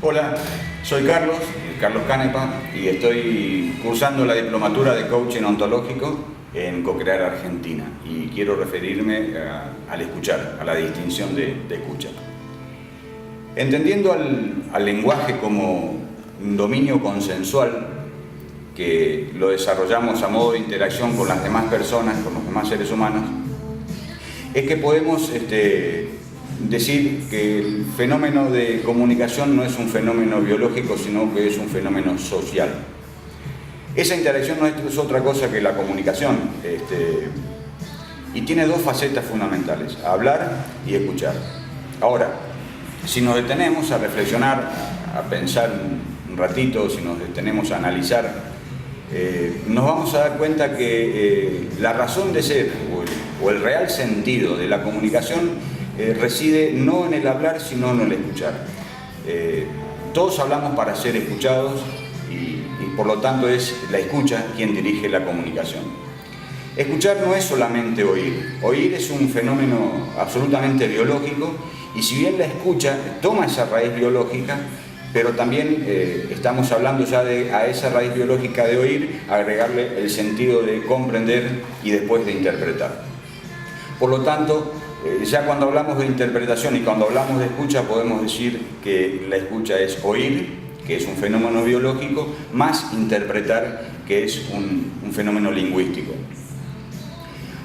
Hola, soy Carlos Canepa, y estoy cursando la diplomatura de coaching ontológico en Co-Crear Argentina, y quiero referirme al escuchar, a la distinción de escucha. Entendiendo al lenguaje como un dominio consensual que lo desarrollamos a modo de interacción con las demás personas, con los demás seres humanos, es que podemos decir que el fenómeno de comunicación no es un fenómeno biológico, sino que es un fenómeno social. Esa interacción no es otra cosa que la comunicación, y tiene dos facetas fundamentales: hablar y escuchar. Ahora, si nos detenemos a reflexionar, a pensar un ratito, si nos detenemos a analizar, nos vamos a dar cuenta que la razón de ser o el real sentido de la comunicación reside no en el hablar, sino en el escuchar. Todos hablamos para ser escuchados y por lo tanto es la escucha quien dirige la comunicación. Escuchar no es solamente oír. Oír es un fenómeno absolutamente biológico, y si bien la escucha toma esa raíz biológica, pero también estamos hablando ya a esa raíz biológica de oír, agregarle el sentido de comprender y después de interpretar. Por lo tanto, ya cuando hablamos de interpretación y cuando hablamos de escucha, podemos decir que la escucha es oír, que es un fenómeno biológico, más interpretar, que es un fenómeno lingüístico.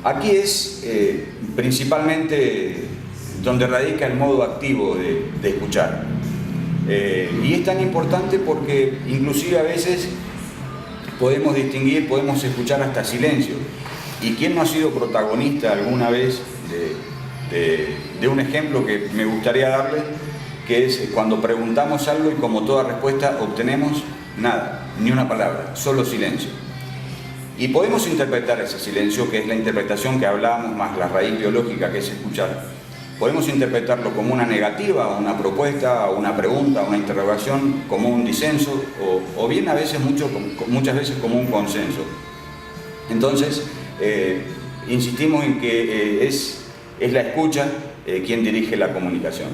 Aquí es principalmente donde radica el modo activo de escuchar. Y es tan importante porque inclusive a veces podemos distinguir, podemos escuchar hasta silencio. ¿Y quién no ha sido protagonista alguna vez de un ejemplo que me gustaría darle, que es cuando preguntamos algo y como toda respuesta obtenemos nada, ni una palabra, solo silencio? Y podemos interpretar ese silencio, que es la interpretación que hablábamos, más la raíz biológica, que es escuchar. Podemos interpretarlo como una negativa, una propuesta, una pregunta, una interrogación, como un disenso, o bien a veces, muchas veces como un consenso. Entonces, insistimos en que es la escucha quien dirige la comunicación.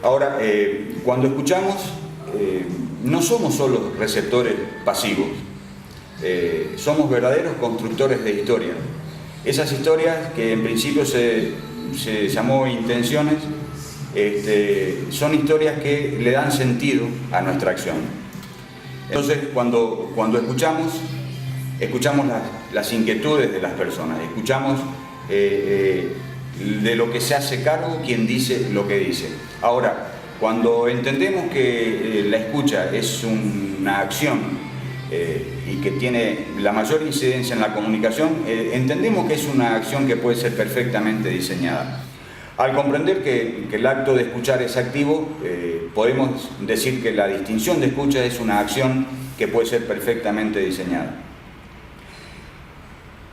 Ahora, cuando escuchamos, no somos solo receptores pasivos, somos verdaderos constructores de historias. Esas historias que en principio se llamó intenciones, son historias que le dan sentido a nuestra acción. Entonces, cuando escuchamos las inquietudes de las personas, escuchamos de lo que se hace cargo quien dice lo que dice. Ahora, cuando entendemos que la escucha es una acción y que tiene la mayor incidencia en la comunicación, entendemos que es una acción que puede ser perfectamente diseñada. Al comprender que el acto de escuchar es activo, podemos decir que la distinción de escucha es una acción que puede ser perfectamente diseñada.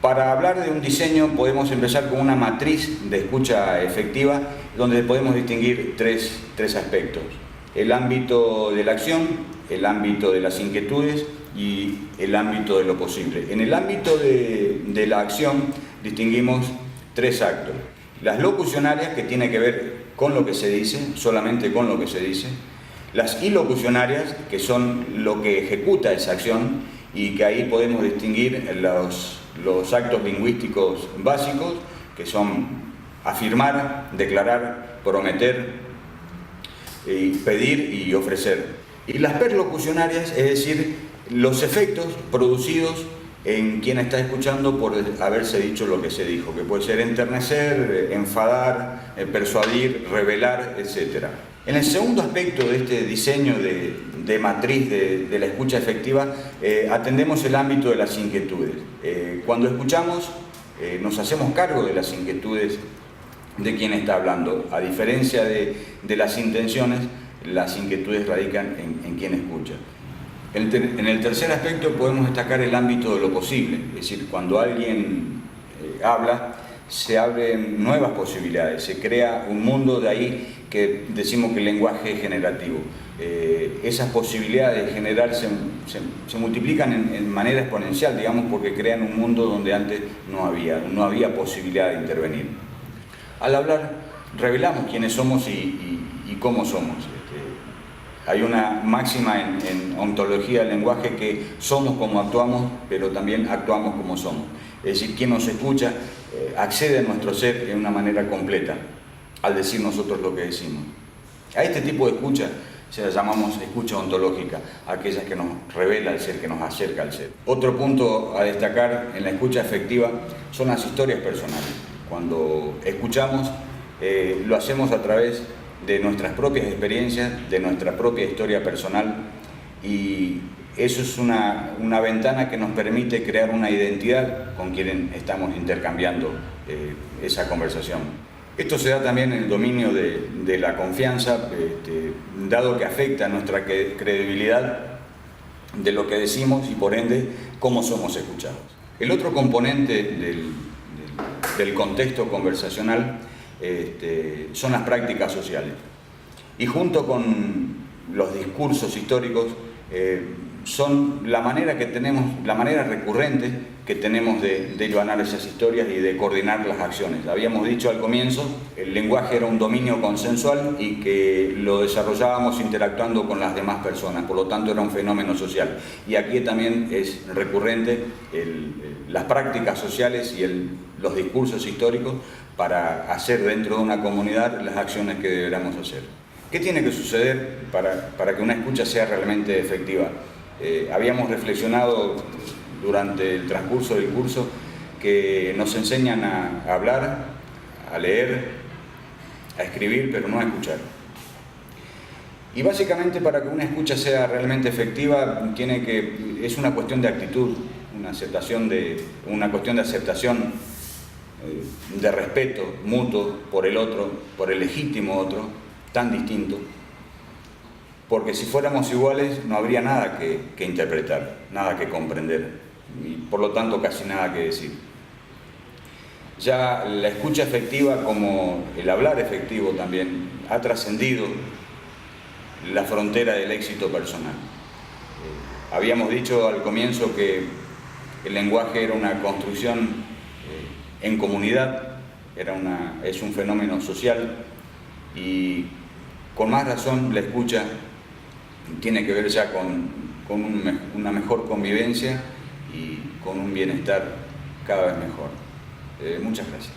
Para hablar de un diseño podemos empezar con una matriz de escucha efectiva, donde podemos distinguir tres aspectos: el ámbito de la acción, el ámbito de las inquietudes y el ámbito de lo posible. En el ámbito de la acción distinguimos tres actos: las locucionarias, que tiene que ver con lo que se dice, solamente con lo que se dice; las ilocucionarias, que son lo que ejecuta esa acción, y que ahí podemos distinguir los actos lingüísticos básicos, que son afirmar, declarar, prometer, pedir y ofrecer; y las perlocucionarias, es decir, los efectos producidos en quien está escuchando por haberse dicho lo que se dijo, que puede ser enternecer, enfadar, persuadir, revelar, etc. En el segundo aspecto de este diseño de matriz de la escucha efectiva, atendemos el ámbito de las inquietudes. Cuando escuchamos, nos hacemos cargo de las inquietudes de quien está hablando. A diferencia de las intenciones, las inquietudes radican en quien escucha. En el tercer aspecto podemos destacar el ámbito de lo posible, es decir, cuando alguien habla, se abren nuevas posibilidades, se crea un mundo, de ahí que decimos que el lenguaje es generativo. Esas posibilidades de generar se multiplican en manera exponencial, digamos, porque crean un mundo donde antes no había posibilidad de intervenir. Al hablar, revelamos quiénes somos y cómo somos. Hay una máxima en ontología del lenguaje que somos como actuamos, pero también actuamos como somos. Es decir, quien nos escucha accede a nuestro ser de una manera completa al decir nosotros lo que decimos. A este tipo de escucha se la llamamos escucha ontológica, aquella que nos revela el ser, que nos acerca al ser. Otro punto a destacar en la escucha efectiva son las historias personales. Cuando escuchamos, lo hacemos a través de nuestras propias experiencias, de nuestra propia historia personal, y eso es una ventana que nos permite crear una identidad con quien estamos intercambiando esa conversación. Esto se da también en el dominio de la confianza, dado que afecta a nuestra credibilidad de lo que decimos y por ende cómo somos escuchados. El otro componente del contexto conversacional son las prácticas sociales. Y junto con los discursos históricos son la manera recurrente que tenemos de hilvanar esas historias y de coordinar las acciones. Habíamos dicho al comienzo, el lenguaje era un dominio consensual y que lo desarrollábamos interactuando con las demás personas, por lo tanto era un fenómeno social. Y aquí también es recurrente las prácticas sociales y los discursos históricos para hacer dentro de una comunidad las acciones que deberíamos hacer. ¿Qué tiene que suceder para que una escucha sea realmente efectiva? Habíamos reflexionado durante el transcurso del curso que nos enseñan a hablar, a leer, a escribir, pero no a escuchar. Y básicamente para que una escucha sea realmente efectiva es una cuestión de actitud, una cuestión de aceptación, de respeto mutuo por el otro, por el legítimo otro, tan distinto. Porque si fuéramos iguales no habría nada que interpretar, nada que comprender y por lo tanto casi nada que decir. Ya la escucha efectiva, como el hablar efectivo también, ha trascendido la frontera del éxito personal. Habíamos dicho al comienzo que el lenguaje era una construcción en comunidad, es un fenómeno social y con más razón la escucha tiene que ver ya con una mejor convivencia y con un bienestar cada vez mejor. Muchas gracias.